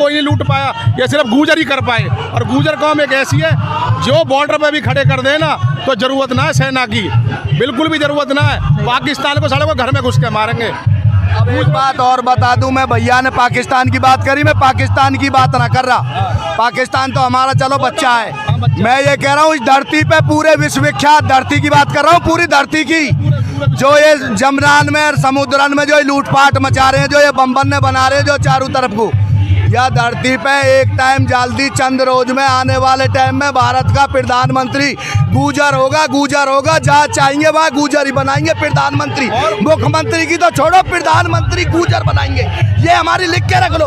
कोई नहीं लूट पाया, ये सिर्फ गुजर ही कर पाए। और गुजर कौम एक ऐसी है जो बॉर्डर पे भी खड़े कर देना तो जरूरत ना है सेना की, बिल्कुल भी जरूरत ना है। पाकिस्तान को साले को घर में घुस के मारेंगे। अब एक बात और बता दूं, मैं भैया ने पाकिस्तान की बात करी, मैं पाकिस्तान की बात ना कर रहा। पाकिस्तान तो हमारा चलो बच्चा है, मैं ये कह रहा हूँ इस धरती पे पूरे विश्व विख्यात धरती की बात कर रहा हूँ, पूरी धरती की, जो ये जमनान में और समुद्रन में जो लूटपाट मचा रहे हैं, जो ये बम्बन बना रहे हैं जो चारों तरफ को, यह धरती पे एक टाइम जल्दी चंद रोज में आने वाले टाइम में भारत का प्रधानमंत्री गुजर होगा, गुजर होगा। जहाँ चाहेंगे वहाँ गुजर ही बनाएंगे प्रधानमंत्री। मुख्यमंत्री की तो छोड़ो, प्रधानमंत्री गुजर बनाएंगे, ये हमारी लिख के रख लो,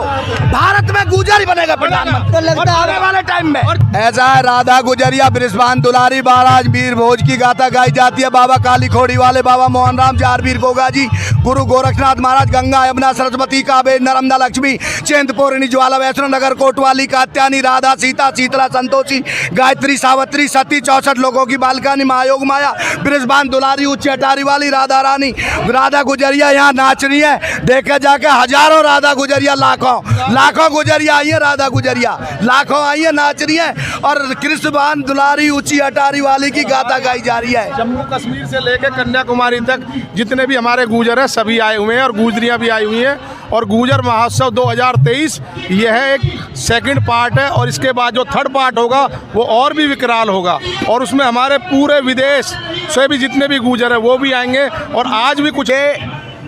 भारत में गुजर ही बनेगा प्रधानमंत्री लगता है आने वाले टाइम में। ऐसा है, राधा गुजरिया, बृषभान दुलारी, महाराज वीर भोज की गाथा गाई जाती है। बाबा काली खोड़ी वाले, बाबा मोहन राम, जारवीर गोगा जी, गुरु गोरखनाथ महाराज, गंगा यमुना सरस्वती कावेरी नर्मदा लक्ष्मी, चैंतपूर्णी ज्वाला, वैष्णो नगर, कोटवाली, कात्यानी, राधा, सीता, शीतला, संतोषी, गायत्री, सावित्री, सती, 64 लोगों की बालकानी, महायोग माया, बृषभान दुलारी, उच्च अटारी वाली राधा रानी, राधा गुजरिया यहाँ नाच रही है। देखे जाके हजारों राधा गुजरिया, लाखों गुजरिया आई है, राधा गुजरिया लाखों आई है, नाच रही है। और कृष्णभान दुलारी, ऊंची अटारी वाली की गाथा गाई जा रही है। जम्मू कश्मीर से लेकर कन्याकुमारी तक जितने भी हमारे गुजर हैं सभी आए हुए हैं और गुजरियाँ भी आई हुई हैं। और गुजर महोत्सव 2023 यह एक सेकंड पार्ट है, और इसके बाद जो थर्ड पार्ट होगा वो और भी विकराल होगा, और उसमें हमारे पूरे विदेश से भी जितने भी गुजर हैं वो भी आएंगे। और आज भी कुछ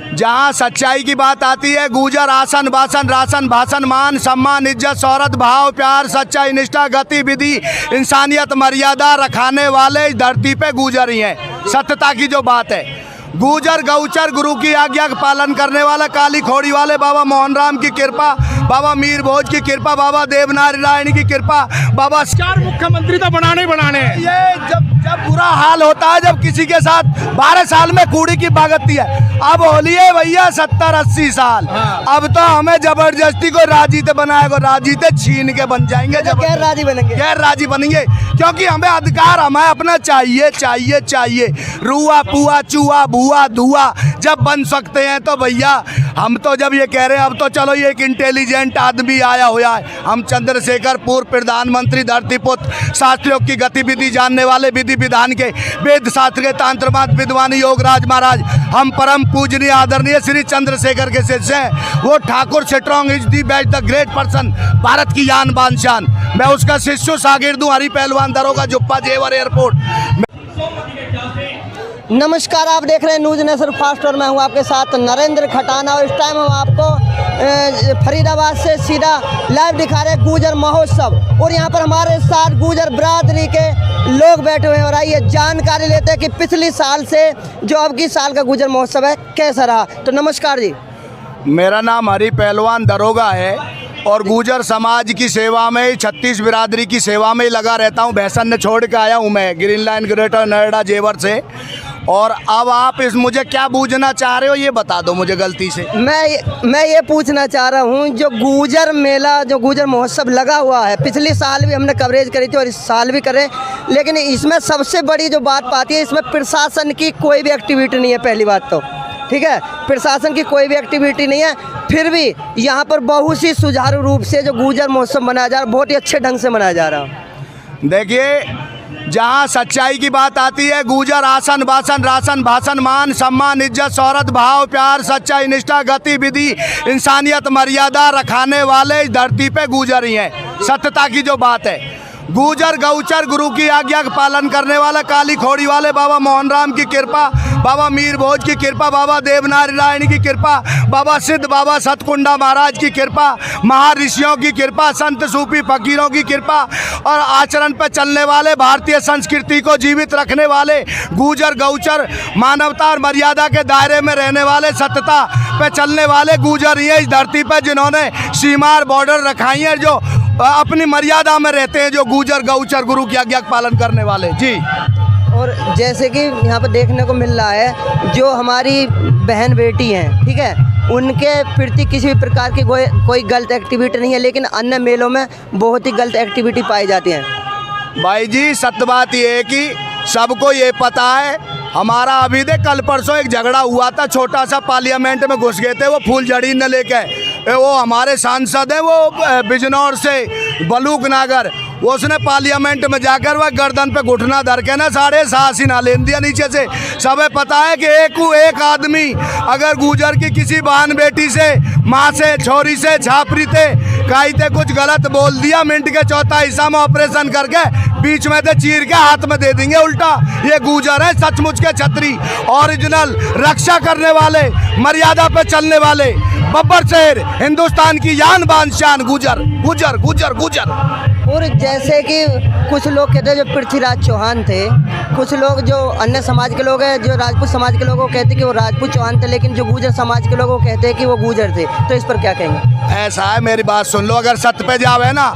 जहाँ सच्चाई की बात आती है, गुजर आसन बासन रासन भाषण मान सम्मान इज्जत शौहरत भाव प्यार सच्चाई निष्ठा गतिविधि इंसानियत मर्यादा रखाने वाले इस धरती पे गुजर ही हैं। सत्यता की जो बात है, गुजर गौचर गुरु की आज्ञा का पालन करने वाला, काली खोड़ी वाले बाबा मोहन राम की कृपा, बाबा मीर भोज की कृपा, बाबा देवनारायण की कृपा, बाबा 4 मुख्यमंत्री तो बनाने ही बनाने हैं। ये जब बुरा हाल होता है, जब किसी के साथ 12 साल में कूड़ी की भागती है, अब होली है भैया 70-80 साल। अब तो हमें जबरदस्ती को राजी तो बनाएगा, राजी तो छीन के बन जाएंगे, जब गैर राजी बनेंगे, गैर राजी बनेंगे, क्योंकि हमें अधिकार हमें अपना चाहिए चाहिए चाहिए। रुआ पुआ चूहा बुआ धुआ जब बन सकते हैं तो भैया हम तो जब ये कह रहे हैं, अब तो चलो ये एक इंटेलिजेंट आदमी आया हुआ है, हम चंद्रशेखर पूर्व प्रधानमंत्री, धरती पुत्र, शास्त्रियों की गतिविधि जानने वाले, विधि विधान के वेद शास्त्र के तांत्रवाद विद्वान योगराज महाराज, हम परम पूजनीय आदरणीय श्री चंद्रशेखर के शिष्य हैं। वो Thakur strong is the best the great person, Bharat की यान बान शान। मैं उसका शिष्य शागिर्द हूँ, हरी पहलवान दरोगा जुप्पा जेवर एयरपोर्ट। नमस्कार, आप देख रहे हैं न्यूज़ नेशन फास्ट और मैं हूं आपके साथ नरेंद्र खटाना। और इस टाइम हम आपको फरीदाबाद से सीधा लाइव दिखा रहे हैं गुजर महोत्सव, और यहां पर हमारे साथ गुजर बरादरी के लोग बैठे हुए हैं। और आइए जानकारी लेते हैं कि पिछली साल से जो अब की साल का गुजर महोत्सव है कैसा रहा। तो नमस्कार जी। मेरा नाम हरी पहलवान दरोगा है और गुजर समाज की सेवा में, 36 बिरादरी की सेवा में लगा रहता हूँ। भैसन ने छोड़ के आया हूँ मैं ग्रीन लाइन ग्रेटर नोएडा जेवर से। और अब आप इस मुझे क्या पूछना चाह रहे हो ये बता दो मुझे गलती से। मैं ये पूछना चाह रहा हूँ, जो गुजर मेला, जो गुजर महोत्सव लगा हुआ है, पिछले साल भी हमने कवरेज करी थी और इस साल भी करें, लेकिन इसमें सबसे बड़ी जो बात पाती है, इसमें प्रशासन की कोई भी एक्टिविटी नहीं है। पहली बात तो ठीक है, प्रशासन की कोई भी एक्टिविटी नहीं है, फिर भी यहाँ पर बहुत सी सुचारू रूप से जो गुजर महोत्सव मनाया जा रहा है, बहुत ही अच्छे ढंग से मनाया जा रहा है। देखिए, जहाँ सच्चाई की बात आती है, गुजर आसन बासन रासन भाषण मान सम्मान इज्जत शौहरत भाव प्यार सच्चाई निष्ठा गतिविधि इंसानियत मर्यादा रखाने वाले इस धरती पे गुजर ही हैं। सत्यता की जो बात है, गुजर गौचर गुरु की आज्ञा का पालन करने वाला, काली खोड़ी वाले बाबा मोहन राम की कृपा, बाबा मीर भोज की कृपा, बाबा देवनारायण की कृपा, बाबा सिद्ध बाबा सतकुंडा महाराज की कृपा, महर्षियों की कृपा, संत सूफी फकीरों की कृपा और आचरण पर चलने वाले, भारतीय संस्कृति को जीवित रखने वाले, गुजर गौचर मानवता और मर्यादा के दायरे में रहने वाले, सत्यता पे चलने वाले गुजर ही है इस धरती पर, जिन्होंने सीमा और बॉर्डर रखाई है, जो अपनी मर्यादा में रहते हैं, जो गुजर गौचर गुरु की आज्ञा का पालन करने वाले जी। और जैसे कि यहाँ पर देखने को मिल रहा है, जो हमारी बहन बेटी हैं, ठीक है, उनके प्रति किसी भी प्रकार की कोई गलत एक्टिविटी नहीं है, लेकिन अन्य मेलों में बहुत ही गलत एक्टिविटी पाई जाती है। भाई जी, सत्य बात ये है कि सबको ये पता है, हमारा अभी कल परसों एक झगड़ा हुआ था, छोटा सा पार्लियामेंट में घुस गए थे वो फूल झड़ी न लेके, वो हमारे सांसद है, वो बिजनौर से बलूक नागर, वो उसने पार्लियामेंट में जाकर वह गर्दन पे घुटना धर के ना साढ़े सासी ना लेन दिया नीचे से। सबे पता है कि एक आदमी अगर गुजर की किसी बहन बेटी से, माँ से, छोरी से, छापरी थे काई थे कुछ गलत बोल दिया, मिनट के चौथा हिस्सा में ऑपरेशन करके बीच में से चीर के हाथ में दे देंगे उल्टा। ये गुजर है सचमुच के छतरी, ओरिजिनल रक्षा करने वाले, मर्यादा पे चलने वाले, बब्बर शेर, हिंदुस्तान की यान बान शान गुजर गुजर गुजर गुजर। और जैसे कि कुछ लोग कहते हैं जो पृथ्वीराज चौहान थे, कुछ लोग जो अन्य समाज के लोग हैं, जो राजपूत समाज के लोग वो कहते हैं कि वो राजपूत चौहान थे, लेकिन जो गुजर समाज के लोग वो कहते हैं कि वो गुजर थे। तो इस पर क्या कहेंगे? ऐसा है, मेरी बात सुन लो, अगर सत्य पे जावे ना,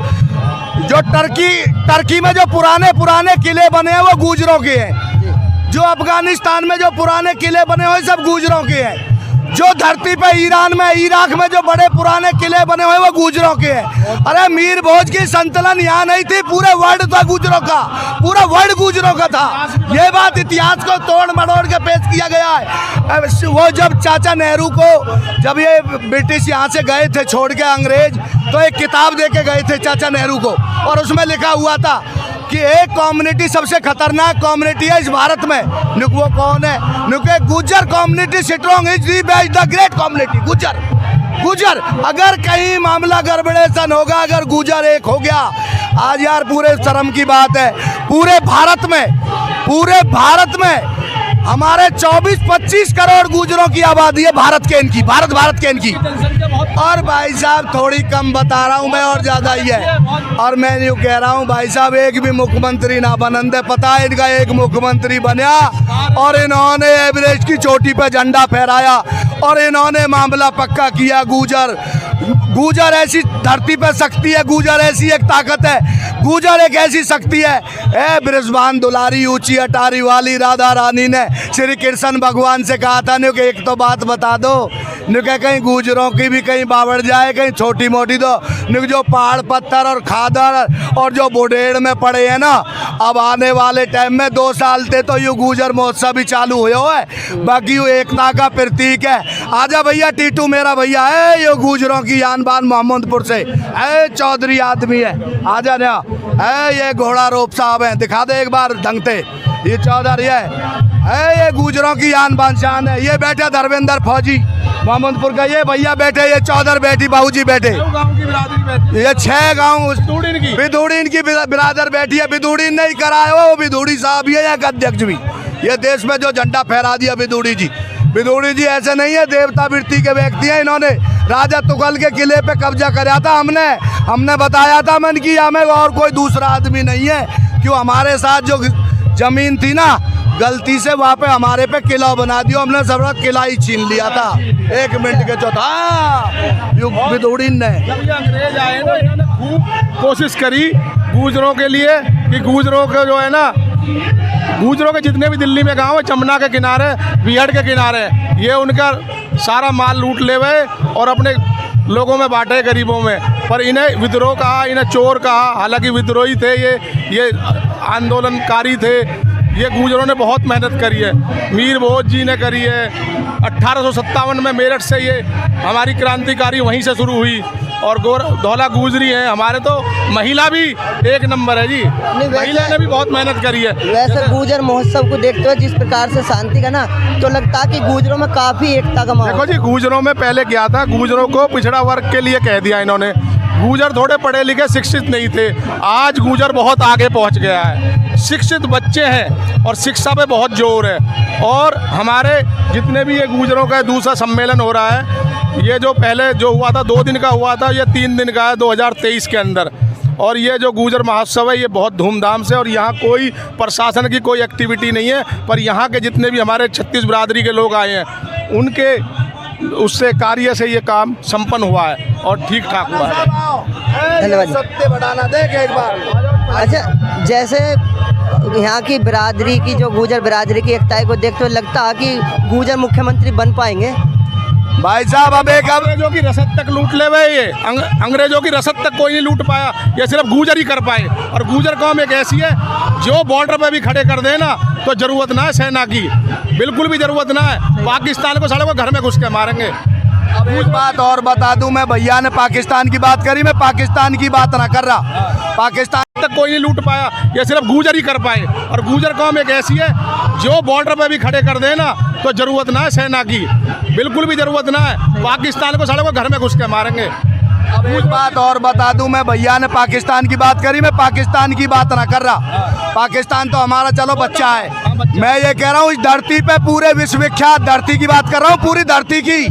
जो टर्की में जो पुराने किले बने हैं वो गुजरों के हैं, जो अफगानिस्तान में जो पुराने किले बने हुए सब गुजरों के हैं, जो धरती पे ईरान में, इराक में जो बड़े पुराने किले बने हुए वो गुजरों के हैं। अरे मीर भोज की संतलन यहाँ नहीं थी, पूरे वर्ल्ड था गुजरों का, पूरा वर्ल्ड गुजरों का था। ये बात इतिहास को तोड़ मड़ोड़ के पेश किया गया है। वो जब चाचा नेहरू को, जब ये ब्रिटिश यहाँ से गए थे छोड़ के अंग्रेज, तो एक किताब दे के गए थे चाचा नेहरू को, और उसमें लिखा हुआ था कि एक कम्युनिटी सबसे खतरनाक कम्युनिटी है इस भारत में। नुक वो कौन है? नुक गुजर community strong is the great community गुजर। अगर कहीं मामला गड़बड़ेशन होगा, अगर गुजर एक हो गया, आज यार पूरे शर्म की बात है, पूरे भारत में हमारे 24-25 करोड़ गुजरों की आबादी है, भारत के इनकी। और भाई साहब थोड़ी कम बता रहा हूँ मैं, और ज्यादा ही है। और मैं यूँ कह रहा हूँ भाई साहब, एक भी मुख्यमंत्री ना बनंदे, पता है इनका एक मुख्यमंत्री बना और इन्होंने एवरेस्ट की चोटी पे झंडा फहराया और इन्होंने मामला पक्का किया। गुजर ऐसी धरती पे शक्ति है, गुजर ऐसी एक ताकत है, गुजर एक ऐसी शक्ति है। ए बृजभान दुलारी ऊंची अटारी वाली राधा रानी ने श्री कृष्ण भगवान से कहा था नु कि एक तो बात बता दो, नु कि कहीं गुजरों की भी कहीं बावड़ जाए, कहीं छोटी मोटी दो, नु जो पहाड़ पत्थर और खादर और जो बुढ़ेड़ में पड़े हैं ना, अब आने वाले टाइम में 2 साल थे तो यू गुजर महोत्सव भी चालू हुआ है, बाकी यू एकता का प्रतीक है। आजा भैया टीटू मेरा भैया है, ये गुजरों की यान बान मोहम्मदपुर से है, चौधरी आदमी है, आजा ना है, ये घोड़ा रोप साहब है, दिखा दे एक बार ढंगते, ये चौधरी है, ये गुजरों की यान बान शान है। ये बैठे धर्मेंद्र फौजी मोहम्मदपुर का, ये भैया बैठे, ये चौधर बैठी, बाबूजी बैठे, ये 6 गाँव बिदुड़ीन की बिरादर बैठी है। बिदुड़ीन नहीं कराया वो बिदुड़ी साहब ही है, यहाँ का अध्यक्ष भी, ये देश में जो झंडा फहरा दिया बिदुड़ी जी ऐसे नहीं है, देवता वृत्ति के व्यक्ति हैं। इन्होंने राजा तुगल के किले पे कब्जा कराया था, हमने बताया था मन की हमें, और कोई दूसरा आदमी नहीं है। क्यों हमारे साथ जो जमीन थी ना, गलती से वहाँ पे हमारे पे किला बना दिया, हमने सब किला ही छीन लिया था 1 मिनट के चौथा बिदुड़ीन ने। जब ये अंग्रेज आए ना, इन्होंने खूब कोशिश करी गुजरों के लिए कि गुजरों के जो है ना, गुजरों के जितने भी दिल्ली में गांव है, चमना के किनारे, बिहड़ के किनारे, ये उनका सारा माल लूट ले गए और अपने लोगों में बांटे, गरीबों में। पर इन्हें विद्रोह कहा, इन्हें चोर कहा, हालांकि विद्रोही थे ये आंदोलनकारी थे। ये गुजरों ने बहुत मेहनत करी है, मीर भोज जी ने करी है। 1857 में मेरठ से ये हमारी क्रांतिकारी वहीं से शुरू हुई और धौला गुजरी है। हमारे तो महिला भी 1 नंबर है जी, महिला ने भी बहुत मेहनत करी है। वैसे गुजर महोत्सव को देखते हुए जिस प्रकार से शांति का ना, तो लगता है कि गुजरों में काफ़ी एकता का माहौल। देखो जी, गुजरों में पहले क्या था, गुजरों को पिछड़ा वर्ग के लिए कह दिया इन्होंने। गुजर थोड़े पढ़े लिखे शिक्षित नहीं थे, आज गुजर बहुत आगे पहुंच गया है, शिक्षित बच्चे हैं और शिक्षा पे बहुत जोर है। और हमारे जितने भी ये गुजरों का दूसरा सम्मेलन हो रहा है, ये जो पहले जो हुआ था 2 दिन का हुआ था, ये 3 दिन का है 2023 के अंदर। और ये जो गुजर महोत्सव है ये बहुत धूमधाम से, और यहाँ कोई प्रशासन की कोई एक्टिविटी नहीं है, पर यहाँ के जितने भी हमारे 36 बिरादरी के लोग आए हैं उनके उससे कार्य से ये काम संपन्न हुआ है और ठीक ठाक हुआ है। धन्यवाद। सत्य बढ़ाना देख एक बार। अच्छा, जैसे यहाँ की बिरादरी की, जो गुजर बिरादरी की एकता को देखते हुए लगता है कि गुजर मुख्यमंत्री बन पाएंगे? भाई साहब अब अंग्रेजों की रसद तक लूट ले गए, ये अंग्रेजों की रसद तक कोई नहीं लूट पाया, ये सिर्फ गुजर ही कर पाए। और गुजर कौम एक ऐसी है जो बॉर्डर पे भी खड़े कर देना तो जरूरत ना है सेना की, बिल्कुल भी जरूरत ना है। पाकिस्तान को सालों को घर में घुस के मारेंगे। अब एक बात और बता दूं, मैं भैया ने पाकिस्तान की बात करी, मैं पाकिस्तान की बात ना कर रहा। पाकिस्तान तक कोई नहीं लूट पाया, ये सिर्फ गूजर ही कर पाए। और गूजर कौम एक ऐसी है जो बॉर्डर पे भी खड़े कर देना तो जरूरत ना है सेना की, बिल्कुल भी जरूरत ना है। पाकिस्तान को साले को घर में घुस के मारेंगे। अब एक बात और बता दूं, मैं भैया ने पाकिस्तान की बात करी, मैं पाकिस्तान की बात ना कर रहा। पाकिस्तान तो हमारा चलो बच्चा है। मैं ये कह रहा हूँ इस धरती पे पूरे विश्व विख्यात धरती की बात कर रहा हूँ, पूरी धरती की,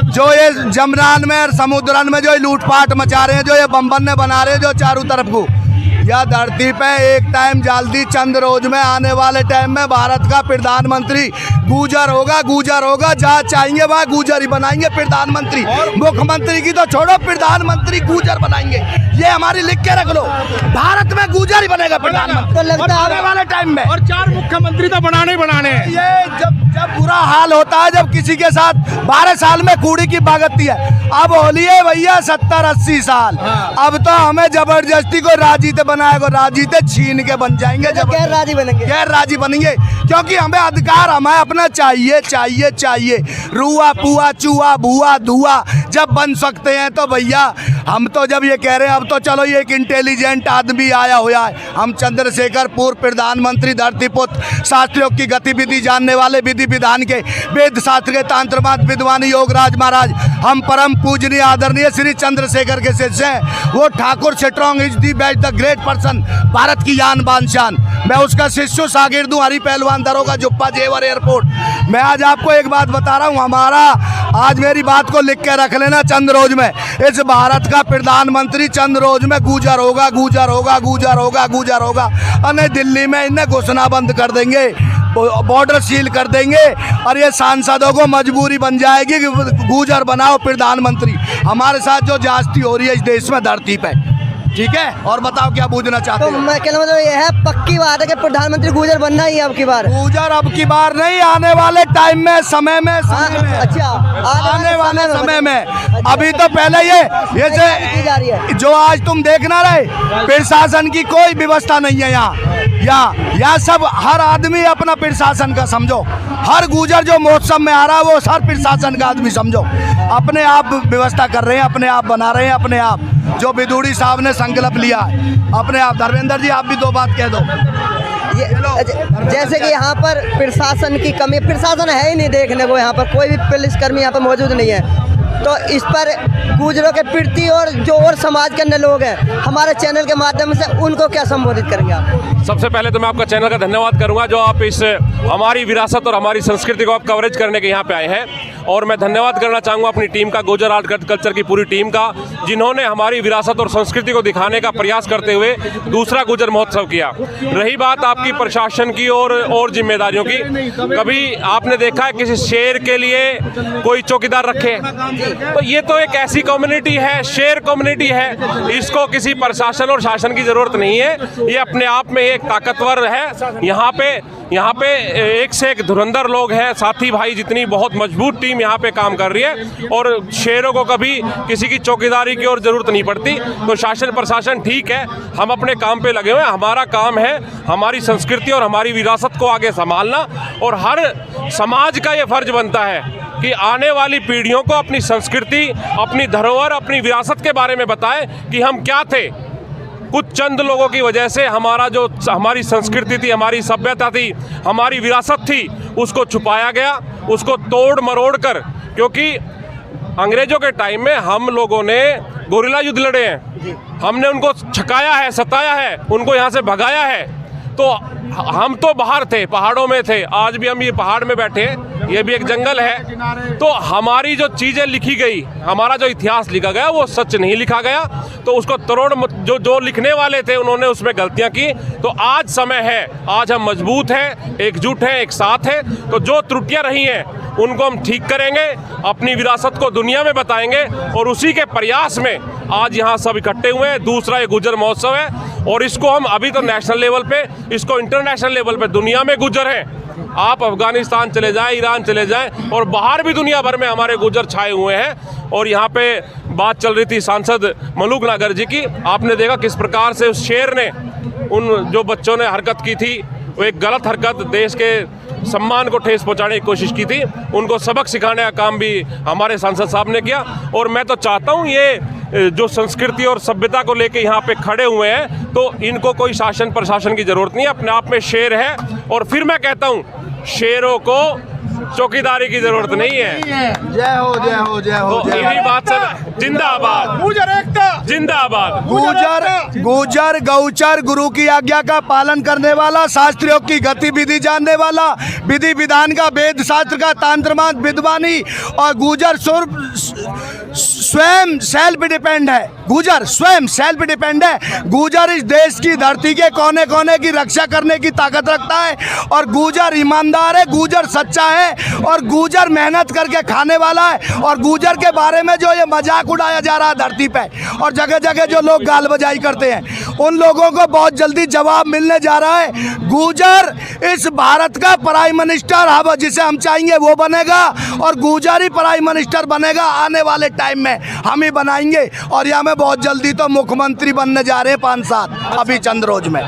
जो ये जमनान में और समुद्रन में जो ये लूटपाट मचा रहे हैं, जो ये बम्बन बना रहे हैं जो चारों तरफ को, यह धरती पे एक टाइम जल्दी चंद रोज में आने वाले टाइम में भारत का प्रधानमंत्री गूजर होगा। गूजर होगा, जहाँ चाहेंगे वहाँ गूजर ही बनाएंगे प्रधानमंत्री। मुख्यमंत्री की तो छोड़ो, प्रधानमंत्री गूजर बनाएंगे। ये हमारी लिख के रख लो, भारत में गूजर ही बनेगा प्रधानमंत्री तो लगता है आने वाले टाइम में। और 4 मुख्यमंत्री तो बनाने ही बनाने हैं। ये जब बुरा हाल होता है, जब किसी के साथ 12 साल में कूड़ी की बागती है, अब होली है भैया 70-80 साल। अब तो हमें जबरदस्ती को राजीते बनाएगा, राजीते छीन के बन जाएंगे, गैर राजी बनेंगे, गैर राजी बनेंगे, क्योंकि हमें अधिकार हमें अपना चाहिए चाहिए चाहिए। रुआ पुआ चूहा भुआ धुआ जब बन सकते हैं तो भैया हम तो जब ये कह रहे हैं, अब तो चलो ये एक इंटेलिजेंट आदमी आया हुआ है, हम चंद्रशेखर पूर्व प्रधानमंत्री, धरतीपुत्र, शास्त्रियों की गतिविधि जानने वाले, विधि विधान के वेद शास्त्र के तांत्रवाद विद्वान योगराज महाराज, हम परम पूजनीय आदरणीय श्री चंद्रशेखर के शिष्य हैं। वो Thakur strong is the best the great person, Bharat की यान बान शान। मैं उसका शिष्य शागिर्द हूँ, हरी पहलवान दरोगा जुप्पा जेवर एयरपोर्ट। मैं आज आपको एक बात बता रहा हूँ, हमारा आज मेरी बात को लिख के रख लेना, चंद रोज में इस भारत का प्रधानमंत्री चंद रोज में गूजर होगा, गूजर होगा, गूजर होगा, गूजर होगा। और नहीं दिल्ली में इन्हें घुसना बंद कर देंगे, बॉर्डर सील कर देंगे, और ये सांसदों को मजबूरी बन जाएगी कि गूजर बनाओ प्रधानमंत्री। हमारे साथ जो जास्ती हो रही है इस देश में धरती पे, ठीक है। और बताओ क्या पूछना चाहते तो हो? मैं कहना मतलब ये है, पक्की बात है कि प्रधानमंत्री गूजर बनना ही है अब की बार। गूजर अब की बार नहीं, आने वाले टाइम में, समय में, समय में। अच्छा, आने वाले समय में। अभी तो पहले ये की जा रही है। जो आज तुम देखना रहे, प्रशासन की कोई व्यवस्था नहीं है यहाँ सब, हर आदमी अपना प्रशासन का समझो। हर गूजर जो महोत्सव में आ रहा है वो हर प्रशासन का आदमी समझो, अपने आप व्यवस्था कर रहे हैं, अपने आप बना रहे हैं, अपने आप। जो बिदुड़ी साहब ने संकल्प लिया है, अपने आप। धर्मेंद्र जी आप भी 2 बात कह दो। जैसे कि यहाँ पर प्रशासन की कमी, प्रशासन है ही नहीं देखने को, यहाँ पर कोई भी पुलिसकर्मी यहाँ पर मौजूद नहीं है। तो इस पर गुजरों के प्रति और जो और समाज के अन्य लोग हैं, हमारे चैनल के माध्यम से उनको क्या संबोधित करेंगे आप? सबसे पहले तो मैं आपका चैनल का धन्यवाद करूंगा, जो आप इस हमारी विरासत और हमारी संस्कृति को आप कवरेज करने के यहाँ पे आए हैं। और मैं धन्यवाद करना चाहूँगा अपनी टीम का, गुर्जर आर्ट कल्चर की पूरी टीम का, जिन्होंने हमारी विरासत और संस्कृति को दिखाने का प्रयास करते हुए दूसरा गुर्जर महोत्सव किया। रही बात आपकी प्रशासन की और जिम्मेदारियों की, कभी आपने देखा है किसी शेर के लिए कोई चौकीदार रखे? तो ये तो एक ऐसी कम्युनिटी है, शेर कम्युनिटी है, इसको किसी प्रशासन और शासन की जरूरत नहीं है। ये अपने आप में एक ताकतवर है। यहाँ पे एक से एक धुरंधर लोग हैं, साथी भाई, जितनी बहुत मजबूत टीम यहाँ पे काम कर रही है। और शेरों को कभी किसी की चौकीदारी की और ज़रूरत नहीं पड़ती। तो शासन प्रशासन ठीक है, हम अपने काम पे लगे हुए हैं। हमारा काम है हमारी संस्कृति और हमारी विरासत को आगे संभालना, और हर समाज का ये फर्ज बनता है कि आने वाली पीढ़ियों को अपनी संस्कृति, अपनी धरोहर, अपनी विरासत के बारे में बताएं कि हम क्या थे। कुछ चंद लोगों की वजह से हमारी संस्कृति थी, हमारी सभ्यता थी, हमारी विरासत थी, उसको छुपाया गया, उसको तोड़ मरोड़ कर। क्योंकि अंग्रेजों के टाइम में हम लोगों ने गोरिल्ला युद्ध लड़े हैं, हमने उनको छकाया है, सताया है, उनको यहाँ से भगाया है। तो हम तो बाहर थे, पहाड़ों में थे, आज भी हम ये पहाड़ में बैठे हैं, ये भी एक जंगल है। तो हमारी जो चीज़ें लिखी गई, हमारा जो इतिहास लिखा गया वो सच नहीं लिखा गया। तो उसको तरोड़ जो लिखने वाले थे उन्होंने उसमें गलतियां की। तो आज समय है, आज हम मजबूत हैं, एकजुट हैं, एक साथ हैं। तो जो त्रुटियां रही हैं उनको हम ठीक करेंगे, अपनी विरासत को दुनिया में बताएंगे, और उसी के प्रयास में आज यहाँ सब इकट्ठे हुए हैं। दूसरा ये गुर्जर महोत्सव है, और इसको हम अभी तो नेशनल लेवल पे, इसको इंटरनेशनल लेवल पे, दुनिया में गुर्जर हैं। आप अफगानिस्तान चले जाएं, ईरान चले जाएं, और बाहर भी दुनिया भर में हमारे गुर्जर छाए हुए हैं। और यहाँ पे बात चल रही थी सांसद मलूक नागर जी की, आपने देखा किस प्रकार से उस शेर ने, उन जो बच्चों ने हरकत की थी, वो एक गलत हरकत, देश के सम्मान को ठेस पहुंचाने की कोशिश की थी, उनको सबक सिखाने का काम भी हमारे सांसद साहब ने किया। और मैं तो चाहता हूं ये जो संस्कृति और सभ्यता को लेके यहाँ पे खड़े हुए हैं, तो इनको कोई शासन प्रशासन की जरूरत नहीं है, अपने आप में शेर है। और फिर मैं कहता हूं शेरों को चौकीदारी की जरूरत नहीं है। जय हो जय हो जय हो। तो इन्हीं बात से जिंदाबाद गुजर एकता, जिंदाबाद। गुजर गौचर गुरु की आज्ञा का पालन करने वाला, शास्त्रियों की गतिविधि जानने वाला, विधि विधान का, वेद शास्त्र का, तांत्रमांत विद्वानी, और गुजर स्वयं सेल्फ डिपेंड है। गुजर स्वयं सेल्फ डिपेंड है। गुजर इस देश की धरती के कोने कोने की रक्षा करने की ताकत रखता है, और गुजर ईमानदार है, गुजर सच्चा है, और गुजर मेहनत करके खाने वाला है। और गुजर के बारे में जो ये मजाक उड़ाया जा रहा है धरती पे, और जगह जगह जो लोग गाल बजाई करते हैं, उन लोगों को बहुत जल्दी जवाब मिलने जा रहा है। गुजर इस भारत का प्राइम मिनिस्टर अब जिसे हम चाहेंगे वो बनेगा, और गुजर ही प्राइम मिनिस्टर बनेगा। आने वाले टाइम में हम ही बनाएंगे, और यहाँ में बहुत जल्दी तो मुख्यमंत्री बनने जा रहे हैं 5 साल अभी चंद रोज में।